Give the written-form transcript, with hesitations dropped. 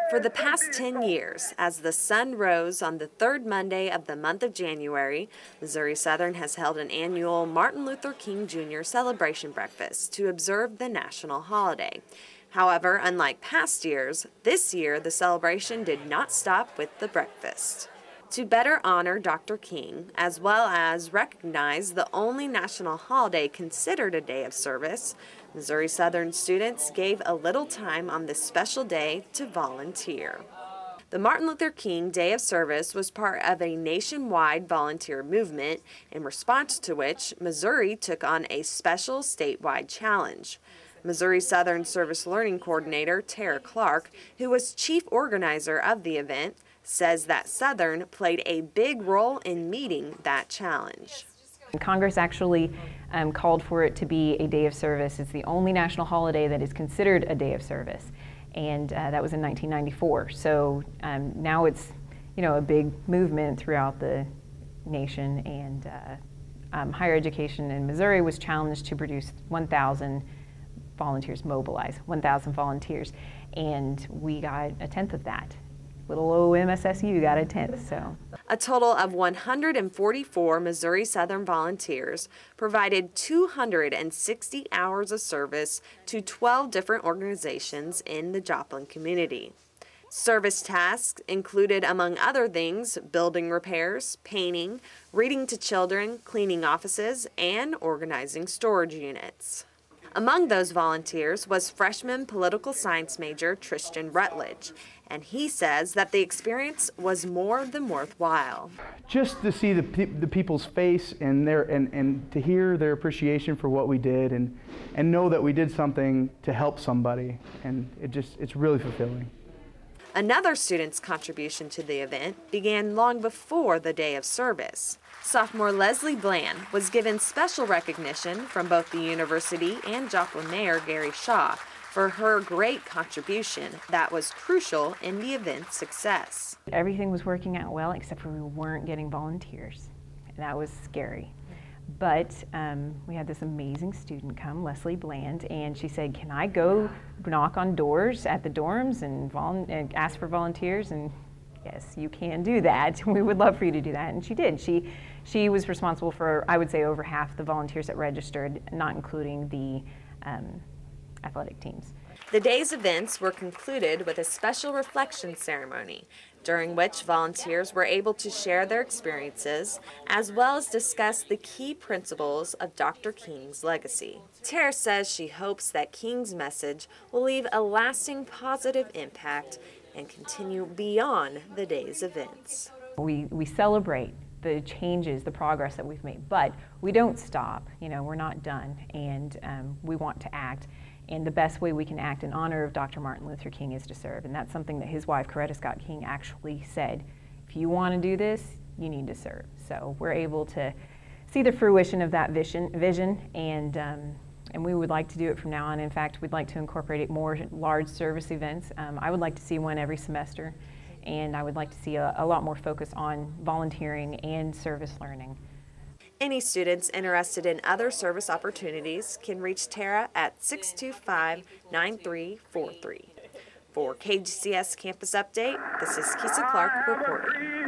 For the past 10 years, as the sun rose on the third Monday of the month of January, Missouri Southern has held an annual Martin Luther King Jr. celebration breakfast to observe the national holiday. However, unlike past years, this year the celebration did not stop with the breakfast. To better honor Dr. King, as well as recognize the only national holiday considered a day of service, Missouri Southern students gave a little time on this special day to volunteer. The Martin Luther King Day of Service was part of a nationwide volunteer movement, in response to which Missouri took on a special statewide challenge. Missouri Southern Service Learning Coordinator Tara Clark, who was chief organizer of the event, says that Southern played a big role in meeting that challenge. Congress actually called for it to be a day of service. It's the only national holiday that is considered a day of service, and that was in 1994. So now it's, a big movement throughout the nation, and higher education in Missouri was challenged to produce 1,000 volunteers, mobilize 1,000 volunteers, and we got a tenth of that. Little old MSSU got a tenth. So a total of 144 Missouri Southern volunteers provided 260 hours of service to 12 different organizations in the Joplin community. Service tasks included, among other things, building repairs, painting, reading to children, cleaning offices, and organizing storage units. Among those volunteers was freshman political science major Tristan Rutledge, and he says that the experience was more than worthwhile. Just to see the people's face and to hear their appreciation for what we did, and know that we did something to help somebody, and it's really fulfilling. Another student's contribution to the event began long before the day of service. Sophomore Leslie Bland was given special recognition from both the university and Joplin Mayor Gary Shaw for her great contribution that was crucial in the event's success. Everything was working out well, except for we weren't getting volunteers. That was scary. But we had this amazing student come, Leslie Bland, and she said, "Can I go knock on doors at the dorms and ask for volunteers?" And yes, you can do that. We would love for you to do that. And she did. She was responsible for, I would say, over half the volunteers that registered, not including the athletic teams. The day's events were concluded with a special reflection ceremony, during which volunteers were able to share their experiences, as well as discuss the key principles of Dr. King's legacy. Tara says she hopes that King's message will leave a lasting positive impact and continue beyond the day's events. We celebrate the changes, the progress that we've made, but we don't stop. We're not done, and we want to act. And the best way we can act in honor of Dr. Martin Luther King is to serve. And that's something that his wife, Coretta Scott King, actually said. If you want to do this, you need to serve. So we're able to see the fruition of that vision, and we would like to do it from now on. In fact, we'd like to incorporate more large service events. I would like to see one every semester, and I would like to see a lot more focus on volunteering and service learning. Any students interested in other service opportunities can reach Tara at 625-9343. For KGCS Campus Update, this is Kisa Clark reporting.